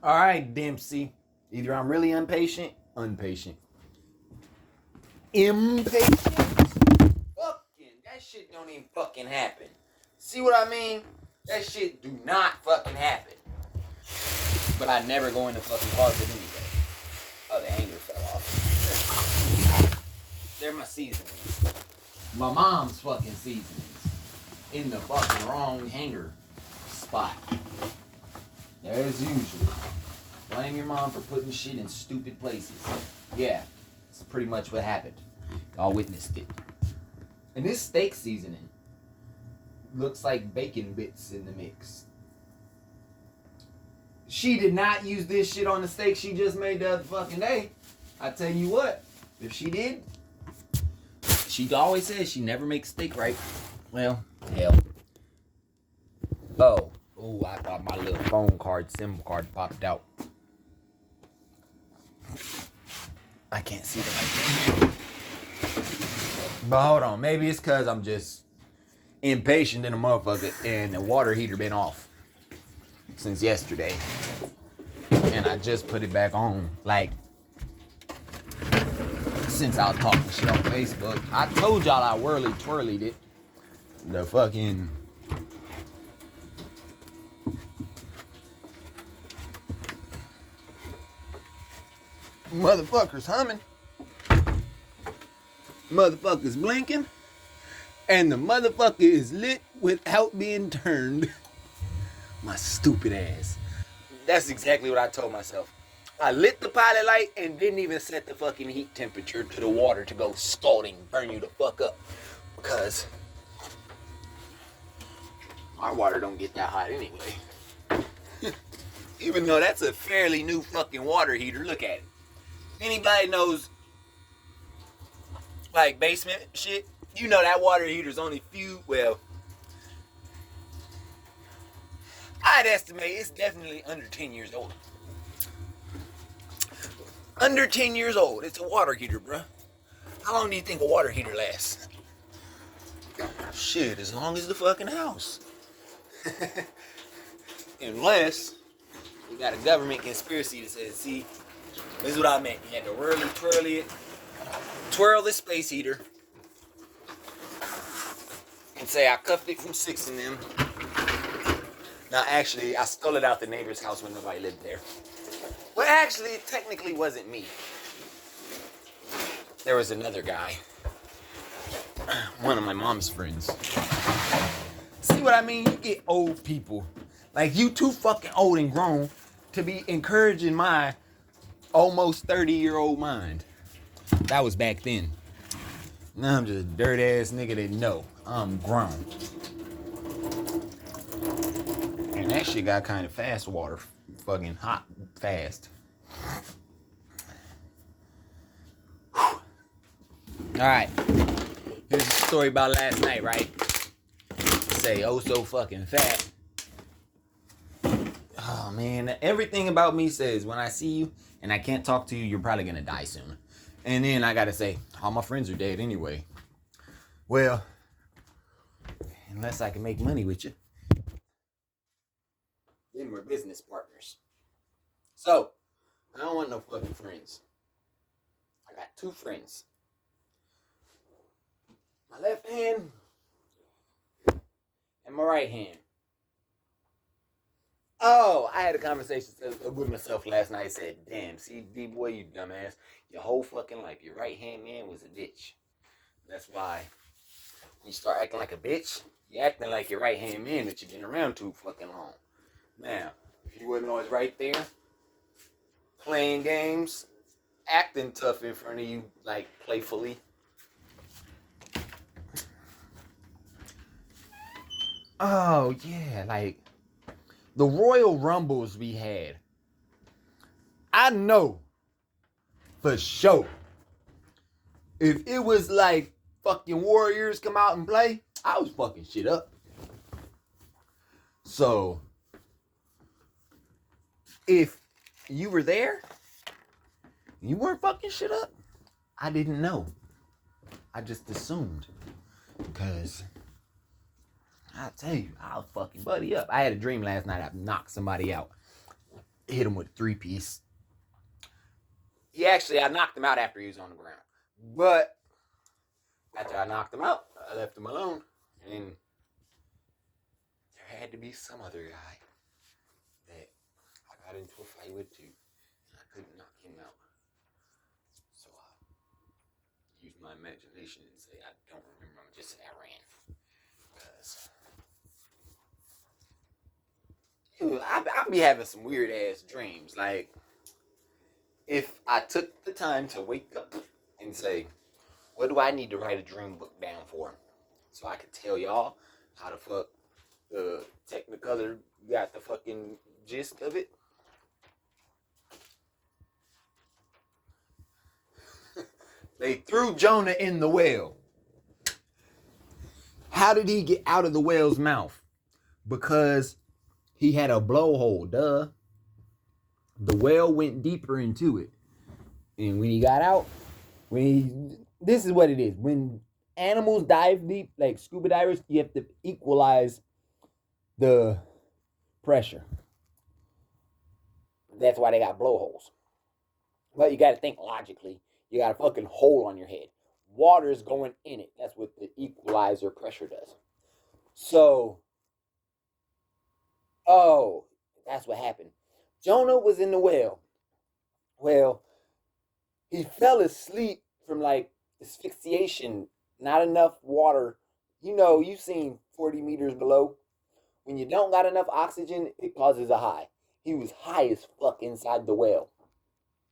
All right, Dempsey. Either I'm really impatient. Impatient? Fucking, that shit don't even fucking happen. See what I mean? That shit do not fucking happen. But I never go in the fucking closet anyway. Oh, the hanger fell off. They're my seasonings. My mom's fucking seasonings. In the fucking wrong hanger spot. As usual. Blame your mom for putting shit in stupid places. Yeah, that's pretty much what happened. Y'all witnessed it. And this steak seasoning looks like bacon bits in the mix. She did not use this shit on the steak she just made the other fucking day. I tell you what, if she did, she always says she never makes steak right. Well, hell. Oh, I thought my little phone card, SIM card popped out. I can't see the light. But hold on, maybe it's because I'm just impatient in a motherfucker and the water heater been off since yesterday. And I just put it back on, like, since I was talking shit on Facebook. I told y'all I twirlied it. The fucking... motherfuckers humming. Motherfuckers blinking. And the motherfucker is lit without being turned. My stupid ass. That's exactly what I told myself. I lit the pilot light and didn't even set the fucking heat temperature to the water to go scalding, burn you the fuck up. Because our water don't get that hot anyway. Even though that's a fairly new fucking water heater. Look at it. Anybody knows, like, basement shit, you know that water heater's only I'd estimate it's definitely under 10 years old. Under 10 years old. It's a water heater, bruh. How long do you think a water heater lasts? Shit, as long as the fucking house. Unless you got a government conspiracy that says, see, this is what I meant. You had to twirl this space heater, and say I cuffed it from 6 of them. Now, actually, I stole it out the neighbor's house when nobody lived there. Well, actually, it technically wasn't me. There was another guy. One of my mom's friends. See what I mean? You get old people. Like, you too fucking old and grown to be encouraging my almost 30-year-old mind. That was back then. Now I'm just a dirt ass nigga that know I'm grown. And that shit got kind of fast water. Fucking hot fast. Alright. Here's a story about last night, right? Say, oh so fucking fat. Oh man, everything about me says when I see you and I can't talk to you, you're probably gonna die soon. And then I gotta say, all my friends are dead anyway. Well, unless I can make money with you, then we're business partners. So, I don't want no fucking friends. I got 2 friends. My left hand and my right hand. Oh, I had a conversation with myself last night. I said, damn, see, D-boy, you dumbass. Your whole fucking life, your right-hand man was a bitch. That's why when you start acting like a bitch, you're acting like your right-hand man that you've been around too fucking long. Now, if you wasn't always right there, playing games, acting tough in front of you, like, playfully. Oh, yeah, like, the Royal Rumbles we had. I know for sure if it was like fucking Warriors come out and play, I was fucking shit up. So if you were there, you weren't fucking shit up, I didn't know. I just assumed. Because I tell you, I'll fucking buddy up. I had a dream last night I knocked somebody out. hit him with a 3-piece. I knocked him out after he was on the ground. But after I knocked him out, I left him alone. And there had to be some other guy that I got into a fight with too. And I couldn't knock him out. So I used my imagination and say, I don't remember. I'm just say I ran. Because I'll be having some weird ass dreams. Like, if I took the time to wake up and say, what do I need to write a dream book down for? So I could tell y'all how the fuck the Technicolor got the fucking gist of it. They threw Jonah in the well. How did he get out of the whale's mouth? Because he had a blowhole, duh. The whale went deeper into it. And when he got out, this is what it is. When animals dive deep, like scuba divers, you have to equalize the pressure. That's why they got blowholes. But you got to think logically. You got a fucking hole on your head. Water is going in it. That's what the equalizer pressure does. So, that's what happened. Jonah was in the whale. Well, he fell asleep from like asphyxiation, not enough water. You know, you've seen 40 meters below. When you don't got enough oxygen, it causes a high. He was high as fuck inside the whale.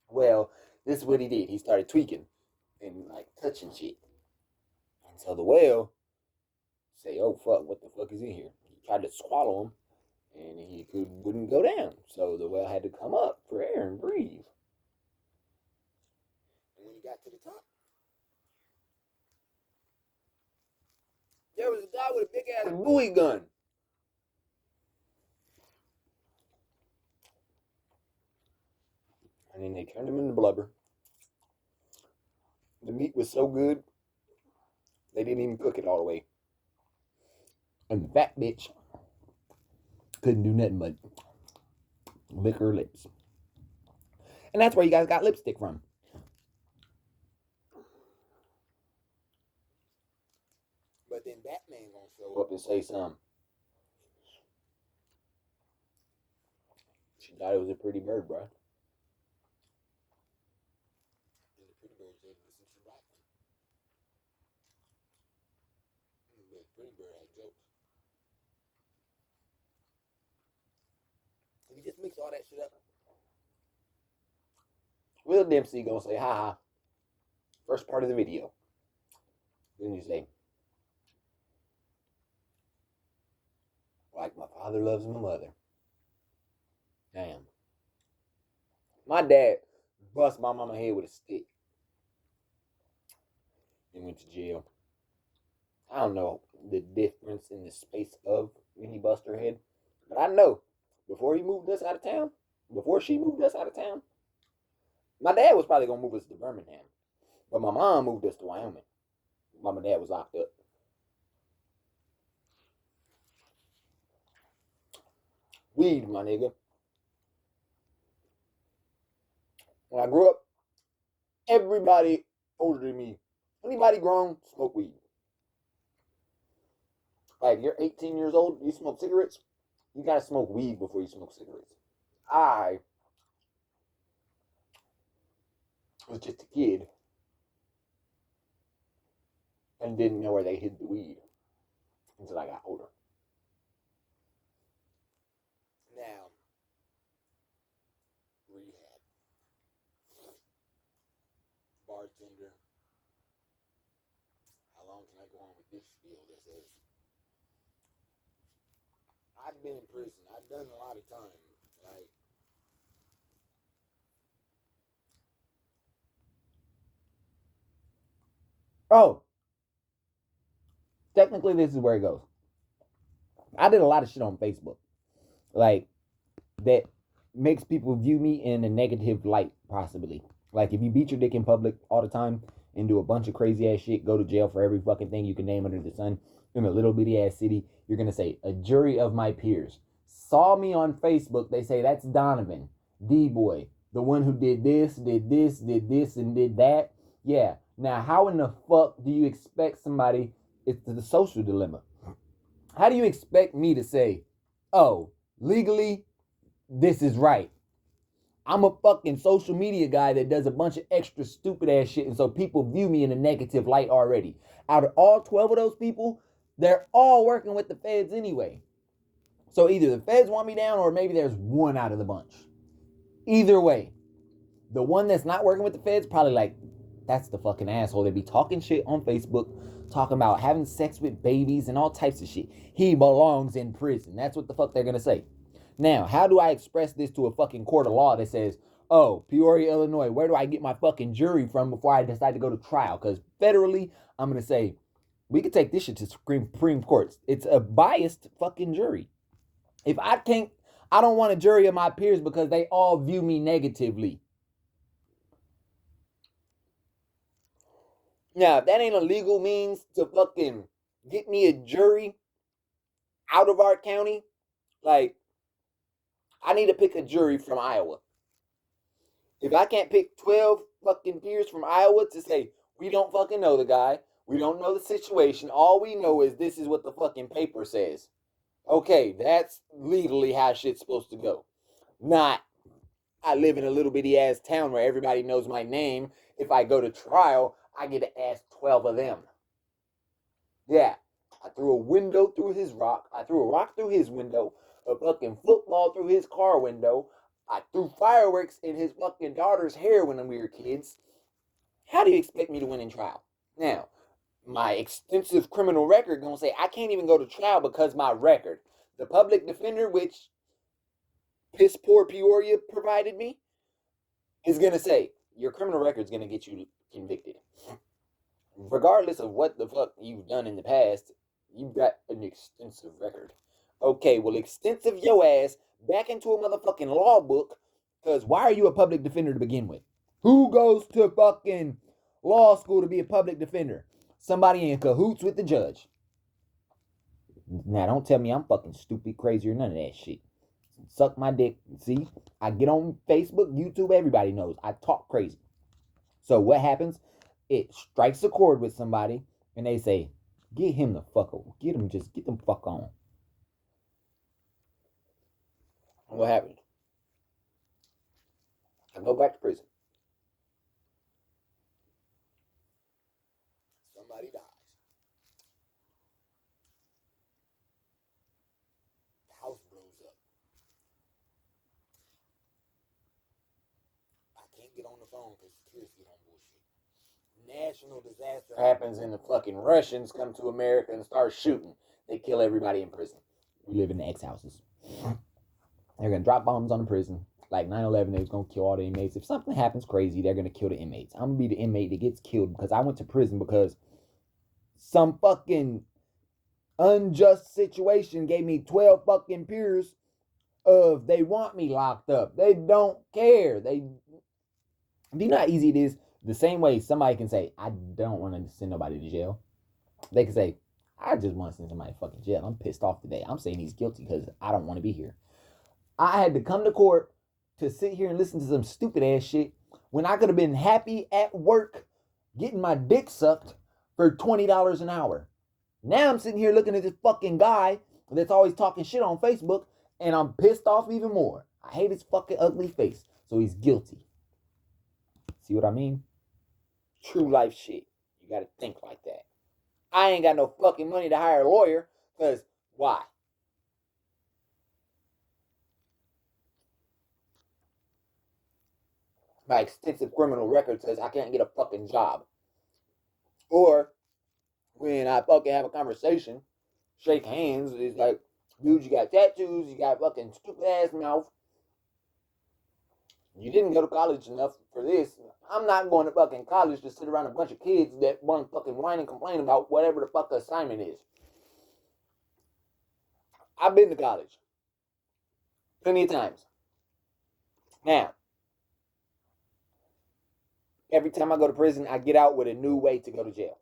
Well, this is what he did. He started tweaking and like touching shit. And so the whale say, oh fuck, what the fuck is in here? He tried to swallow him and he wouldn't go down. So the whale had to come up for air and breathe. And when he got to the top, there was a guy with a big ass buoy gun. And then they turned him into blubber. The meat was so good, they didn't even cook it all the way. And the fat bitch couldn't do nothing but lick her lips. And that's where you guys got lipstick from. But then Batman gonna show up and say something. She thought it was a pretty bird, bro. Pretty bird had jokes. If you just mix all that shit up, Will Dempsey gonna say, haha, first part of the video. Then you say, like my father loves my mother. Damn. My dad bust my mama head with a stick and went to jail. I don't know the difference in the space of when he bust her head, but I know before he moved us out of town, before she moved us out of town, my dad was probably gonna move us to Birmingham, but my mom moved us to Wyoming. Mom and dad was locked up. Weed, my nigga. When I grew up, everybody older than me, anybody grown, smoke weed. Like, you're 18 years old, you smoke cigarettes, you gotta smoke weed before you smoke cigarettes. I was just a kid and didn't know where they hid the weed until I got older. Now, rehab, bartender. How long can I go on with this spiel that says I've been in prison. I've done a lot of time. Like, oh, technically this is where it goes. I did a lot of shit on Facebook, like, that makes people view me in a negative light, possibly. Like, if you beat your dick in public all the time and do a bunch of crazy ass shit, go to jail for every fucking thing you can name under the sun in a little bitty ass city, you're gonna say, a jury of my peers saw me on Facebook, they say, that's Donovan. D-Boy, the one who did this, and did that. Yeah. Now, how in the fuck do you expect somebody? It's the social dilemma. How do you expect me to say, oh, legally, this is right? I'm a fucking social media guy that does a bunch of extra stupid ass shit, and so people view me in a negative light already. Out of all 12 of those people, they're all working with the feds anyway. So either the feds want me down, or maybe there's one out of the bunch. Either way, the one that's not working with the feds probably like, that's the fucking asshole. They be talking shit on Facebook, talking about having sex with babies and all types of shit. He belongs in prison. That's what the fuck they're gonna say. Now, how do I express this to a fucking court of law that says, oh, Peoria, Illinois, where do I get my fucking jury from before I decide to go to trial? Because federally, I'm gonna say, we could take this shit to Supreme Courts. It's a biased fucking jury. If I can't, I don't want a jury of my peers because they all view me negatively. Now, if that ain't a legal means to fucking get me a jury out of our county, like, I need to pick a jury from Iowa. If I can't pick 12 fucking peers from Iowa to say, we don't fucking know the guy, we don't know the situation, all we know is this is what the fucking paper says. Okay, that's legally how shit's supposed to go. Not, I live in a little bitty ass town where everybody knows my name. If I go to trial, I get to ask 12 of them. Yeah, I threw a window through his rock. I threw a rock through his window, a fucking football through his car window. I threw fireworks in his fucking daughter's hair when we were kids. How do you expect me to win in trial? Now, my extensive criminal record gonna say I can't even go to trial because my record. The public defender, which piss poor Peoria provided me, is gonna say your criminal record's gonna get you convicted. Regardless of what the fuck you've done in the past, you've got an extensive record. Okay, well, extensive your ass back into a motherfucking law book, because why are you a public defender to begin with? Who goes to fucking law school to be a public defender? Somebody in cahoots with the judge. Now, don't tell me I'm fucking stupid, crazy, or none of that shit. Suck my dick. See, I get on Facebook, YouTube, everybody knows I talk crazy. So what happens? It strikes a chord with somebody, and they say, get him the fuck over. Get him, just get them fuck on. What happens? I go back to prison. Somebody dies. The house blows up. I can't get on the phone because security's on bullshit. National disaster happens and the fucking Russians come to America and start shooting. They kill everybody in prison. We live in the X houses. They're gonna drop bombs on the prison. Like 9/11, they was gonna kill all the inmates. If something happens crazy, they're gonna kill the inmates. I'm gonna be the inmate that gets killed because I went to prison because some fucking unjust situation gave me 12 fucking peers of they want me locked up. They don't care. Do you know how easy it is? The same way somebody can say, I don't want to send nobody to jail. They can say, I just want to send somebody to fucking jail. I'm pissed off today. I'm saying he's guilty because I don't want to be here. I had to come to court to sit here and listen to some stupid ass shit when I could have been happy at work getting my dick sucked for $20 an hour. Now I'm sitting here looking at this fucking guy that's always talking shit on Facebook, and I'm pissed off even more. I hate his fucking ugly face. So he's guilty. See what I mean? True life shit. You gotta think like that. I ain't got no fucking money to hire a lawyer, because why? My extensive criminal record says I can't get a fucking job. Or when I fucking have a conversation, shake hands, it's like, dude, you got tattoos, you got fucking stupid ass mouth. You didn't go to college enough for this. I'm not going to fucking college to sit around a bunch of kids that want to fucking whine and complain about whatever the fuck the assignment is. I've been to college plenty of times. Now, every time I go to prison, I get out with a new way to go to jail.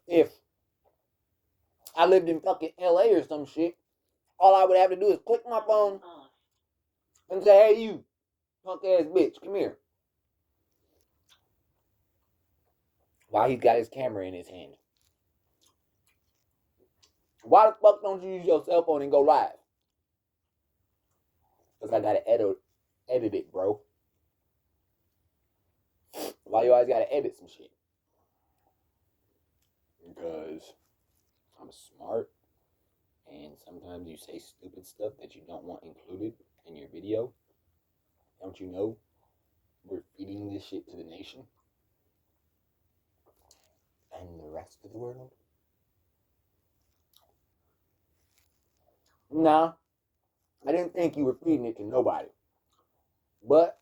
If I lived in fucking LA or some shit. All I would have to do is click my phone and say, hey, you, punk ass bitch, come here. While he's got his camera in his hand. Why the fuck don't you use your cell phone and go live? Because I gotta edit it, bro. Why you always gotta edit some shit? Because I'm smart, and sometimes you say stupid stuff that you don't want included in your video. Don't you know we're feeding this shit to the nation and the rest of the world? Nah, I didn't think you were feeding it to nobody. But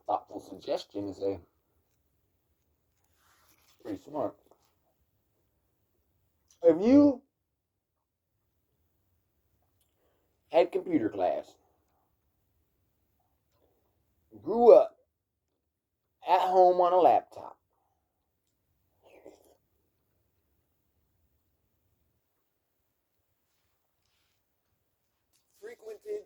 thoughtful suggestion is pretty smart. If you had computer class, grew up at home on a laptop, frequented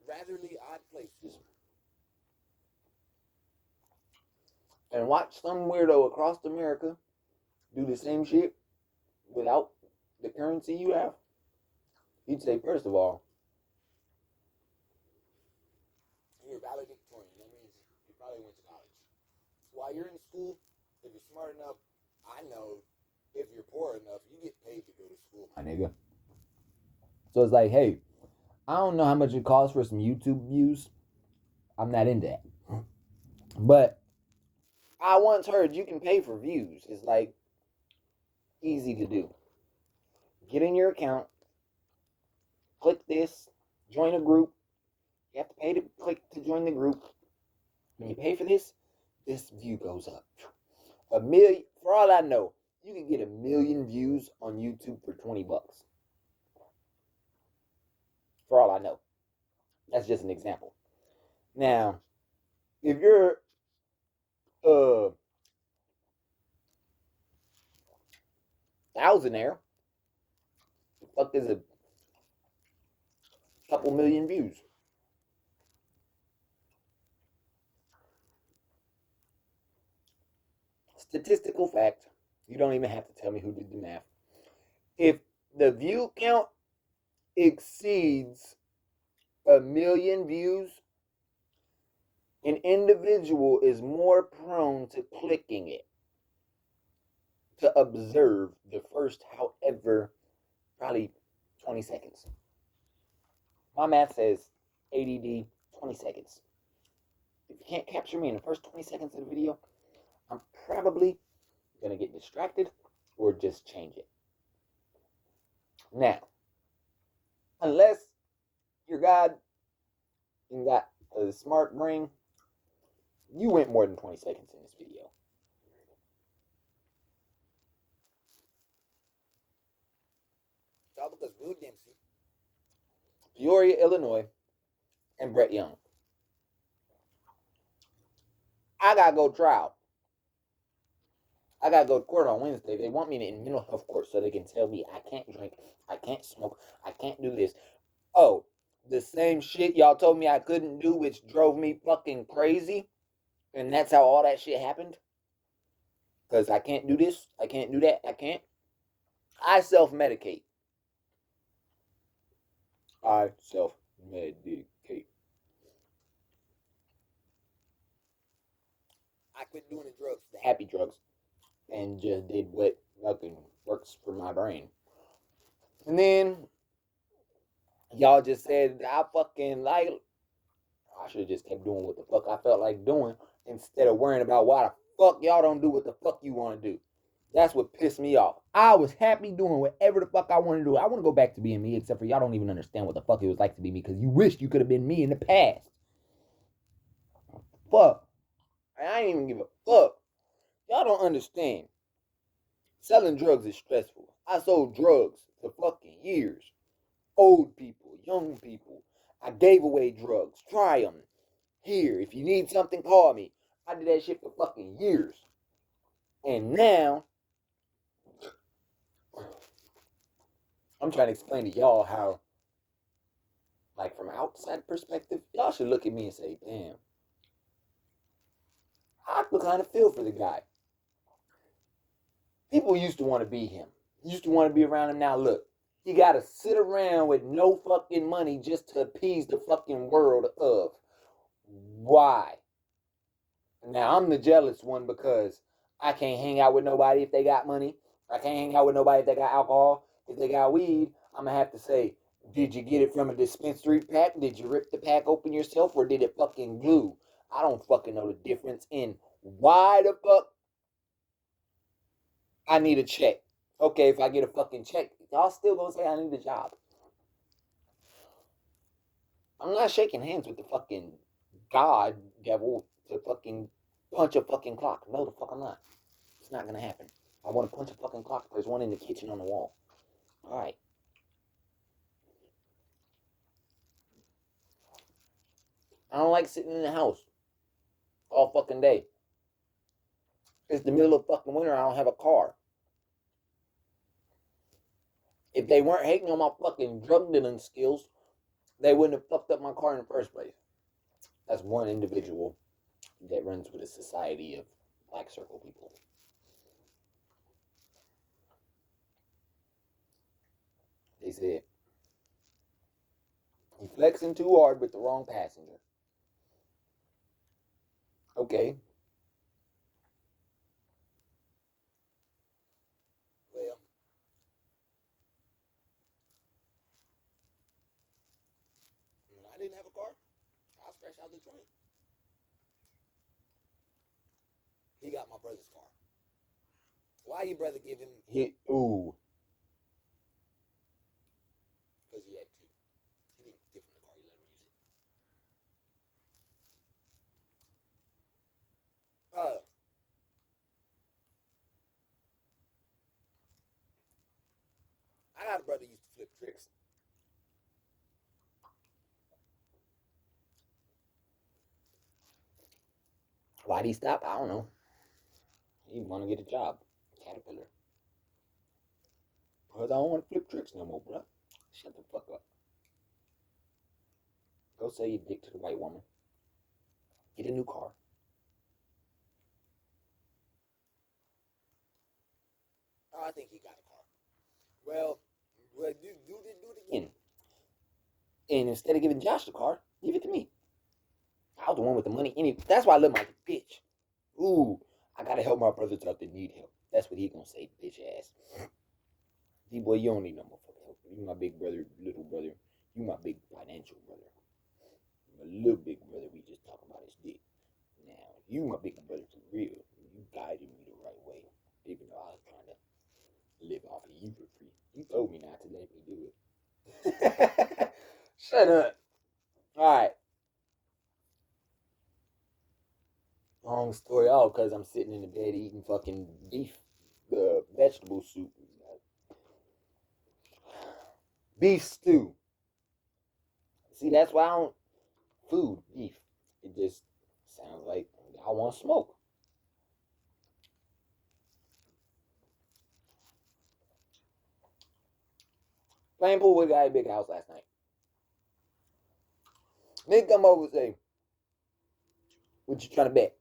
ratherly odd places, and watched some weirdo across America do the same shit without the currency you have, he'd say, first of all, you're valedictorian. That means you probably went to college. While you're in school, if you're smart enough, I know if you're poor enough, you get paid to go to school, my nigga. So it's like, hey, I don't know how much it costs for some YouTube views. I'm not into that. But I once heard you can pay for views. It's like easy to do. Get in your account, click this, join a group. You have to pay to click to join the group. When you pay for this view goes up. For all I know, you can get 1 million views on YouTube for $20. For all I know. That's just an example. Now, if you're thousandaire, the fuck is a couple million views? Statistical fact, you don't even have to tell me who did the math. If the view count exceeds 1 million views, an individual is more prone to clicking it to observe the first, however, probably 20 seconds. My math says ADD 20 seconds. If you can't capture me in the first 20 seconds of the video, I'm probably going to get distracted or just change it. Now, unless you're God and got a smart brain, you went more than 20 seconds in this video. All because Will Dempsey, Peoria, Illinois, and Brett Young. I gotta go trial. I gotta go to court on Wednesday. They want me in mental health court so they can tell me I can't drink, I can't smoke, I can't do this. Oh, the same shit y'all told me I couldn't do, which drove me fucking crazy. And that's how all that shit happened. Because I can't do this, I can't do that, I can't. I self-medicate. I self-medicate. I quit doing the drugs, the happy drugs, and just did what fucking works for my brain. And then y'all just said I fucking like. I should have just kept doing what the fuck I felt like doing instead of worrying about why the fuck y'all don't do what the fuck you want to do. That's what pissed me off. I was happy doing whatever the fuck I wanted to do. I want to go back to being me, except for y'all don't even understand what the fuck it was like to be me because you wished you could have been me in the past. Fuck. I ain't even give a fuck. Y'all don't understand. Selling drugs is stressful. I sold drugs for fucking years. Old people, young people. I gave away drugs. Try them. Here, if you need something, call me. I did that shit for fucking years. And now, I'm trying to explain to y'all how, like, from outside perspective, y'all should look at me and say, damn, I kind of feel for the guy. People used to want to be him. Used to want to be around him. Now look, he got to sit around with no fucking money just to appease the fucking world of. Why? Now I'm the jealous one because I can't hang out with nobody if they got money. I can't hang out with nobody if they got alcohol. If they got weed, I'm going to have to say, did you get it from a dispensary pack? Did you rip the pack open yourself or did it fucking glue? I don't fucking know the difference in why the fuck I need a check. Okay, if I get a fucking check, y'all still gonna say I need a job. I'm not shaking hands with the fucking God devil to fucking punch a fucking clock. No, the fuck I'm not. It's not gonna happen. I want to punch a fucking clock. There's one in the kitchen on the wall. Alright. I don't like sitting in the house all fucking day. It's the middle of fucking winter. I don't have a car. If they weren't hating on my fucking drug dealing skills, they wouldn't have fucked up my car in the first place. That's one individual that runs with a society of black circle people. They said, he flexing too hard with the wrong passenger. Okay. Well, when I didn't have a car, I scratched out the trunk. He got my brother's car. Why your brother give him ooh? Because he had two. He didn't give him the car, he let him use it. I got a brother who used to flip tricks. Why'd he stop? I don't know. He want to get a job. Caterpillar. Because I don't want to flip tricks no more, bro. Shut the fuck up. Go say you dick to the white woman. Get a new car. Oh, I think he got a car. Well, do it again. And instead of giving Josh the car, give it to me. I was the one with the money. That's why I live like a bitch. Ooh, I gotta help my brothers out that need help. That's what he gonna say, bitch ass. D-boy, you don't need no motherfucking help. You my big brother, little brother. You my big financial brother. My little big brother, we just talk about his dick. Now, you my big brother for real. You guided me the right way. Even though I was trying to live off of you for free. You told me not to let me do it. Shut up. Alright. Long story out because I'm sitting in the bed eating fucking beef vegetable soup. Beef stew. See, that's why I don't food beef. It just sounds like I want to smoke. Playing pool with a guy at Big House last night. Nigga come over and say, what you trying to bet?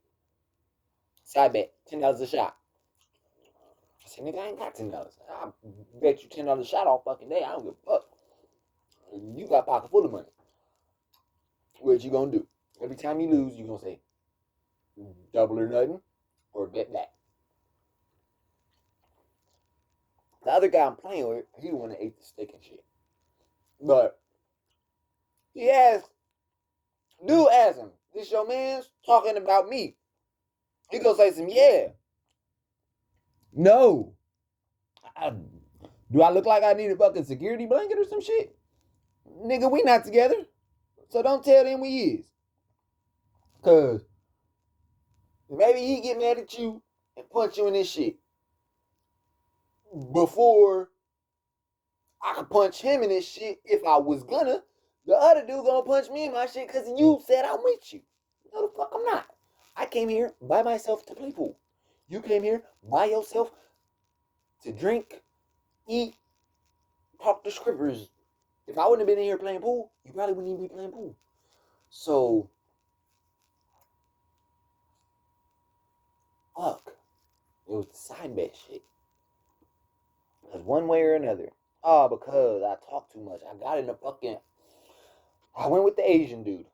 Side bet, $10 a shot. I said, nigga, I ain't got $10. I bet you $10 a shot all fucking day. I don't give a fuck. You got a pocket full of money. What you gonna do? Every time you lose, you gonna say, double or nothing, or bet back. The other guy I'm playing with, he the one that ate the steak and shit. But he asked, dude asked him, this your man's talking about me. He gonna say some, yeah. No. Do I look like I need a fucking security blanket or some shit? Nigga, we not together. So don't tell them we is. Cause maybe he get mad at you and punch you in this shit before I could punch him in this shit if I was gonna. The other dude gonna punch me in my shit because you said I'm with you. No, the fuck I'm not. I came here by myself to play pool. You came here by yourself to drink, eat, talk to scrippers. If I wouldn't have been in here playing pool, you probably wouldn't even be playing pool. So, fuck. It was the side bet shit. Because one way or another. Oh, because I talk too much. I got in the fucking. I went with the Asian dude.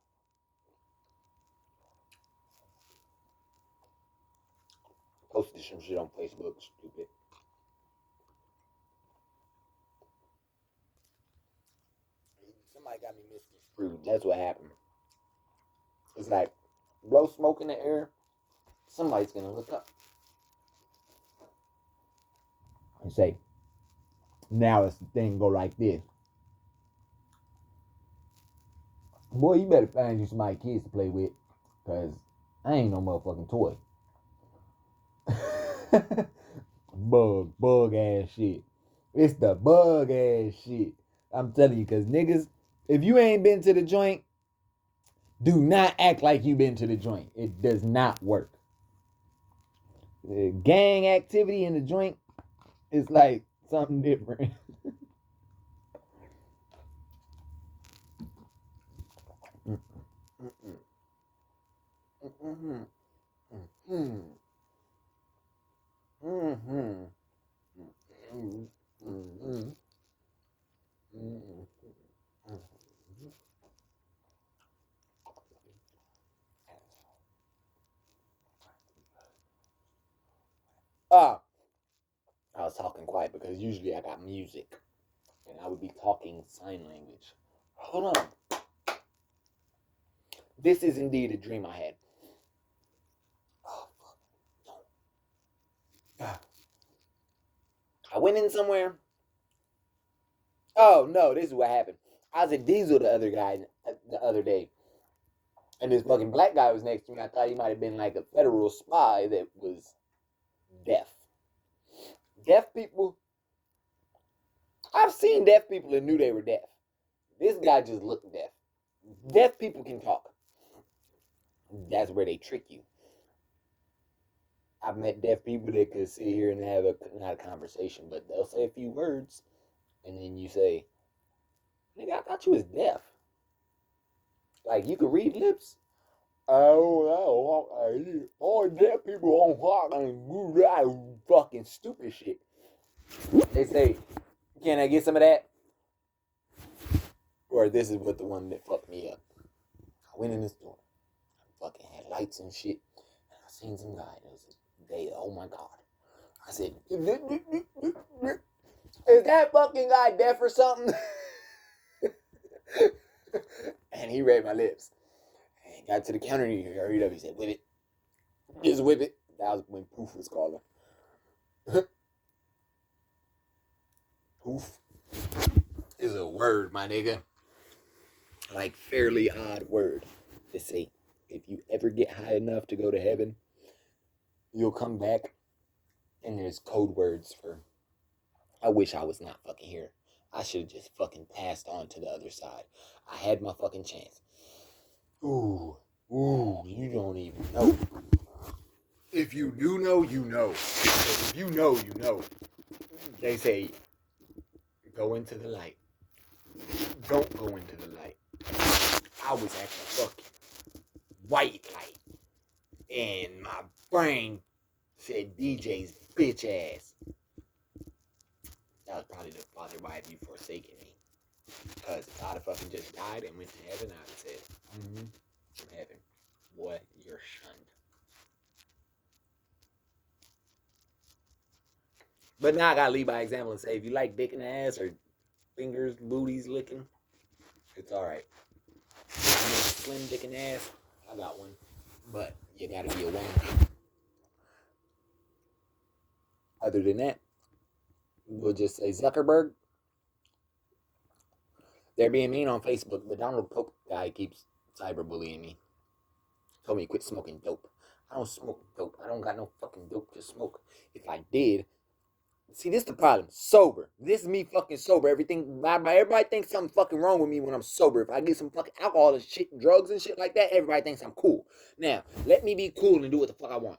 Posted some shit on Facebook. Stupid. Somebody got me misconstrued. That's what happened. It's like, blow smoke in the air. Somebody's gonna look up and say, now it's the thing go like this. Boy, you better find you somebody kids to play with, cause I ain't no motherfucking toy. bug ass shit. It's the bug ass shit. I'm telling you, cause niggas, if you ain't been to the joint, do not act like you been to the joint. It does not work. The gang activity in the joint is like something different. Ah, I was talking quiet because usually I got music and I would be talking sign language. Hold on. This is indeed a dream I had. Oh, fuck. I went in somewhere. Oh, no, this is what happened. I was at Diesel the other day. And this fucking black guy was next to me. I thought he might have been like a federal spy that was deaf. Deaf people. I've seen deaf people and knew they were deaf. This guy just looked deaf. Deaf people can talk. That's where they trick you. I've met deaf people that could sit here and have not a conversation, but they'll say a few words, and then you say, "Nigga, I thought you was deaf. Like you could read lips." Oh, all deaf people on fucking stupid shit. They say, "Can I get some of that?" Or this is what the one that fucked me up. I went in the store, fucking had lights and shit, and I seen some guy that was oh my god. I said, is that fucking guy deaf or something? And he read my lips. And got to the counter and he hurried up. He said, whip it. Just whip it. That was when Poof was calling. Poof is a word, my nigga. Like fairly odd word to say. If you ever get high enough to go to heaven, you'll come back and there's code words for I wish I was not fucking here. I should have just fucking passed on to the other side. I had my fucking chance. Ooh, you don't even know. If you do know, you know. Because if you know, you know. They say, go into the light. Don't go into the light. I was at the fucking white light. And my brain said DJ's bitch ass. That was probably the father why you forsaken me. Because if I'd have fucking just died and went to heaven, I'd have said, from heaven, boy, you're shunned. But now I gotta lead by example and say, if you like dick in the ass or fingers, booties licking, it's alright. If you want slim dick in the ass, I got one. But you gotta be a woman. Other than that, we'll just say Zuckerberg. They're being mean on Facebook. The Donald Pope guy keeps cyberbullying me. Told me to quit smoking dope. I don't smoke dope. I don't got no fucking dope to smoke. If I did, See, this is the problem. Sober. This is me fucking sober. Everybody thinks something fucking wrong with me when I'm sober. If I get some fucking alcohol and shit, drugs and shit like that, everybody thinks I'm cool. Now, let me be cool and do what the fuck I want.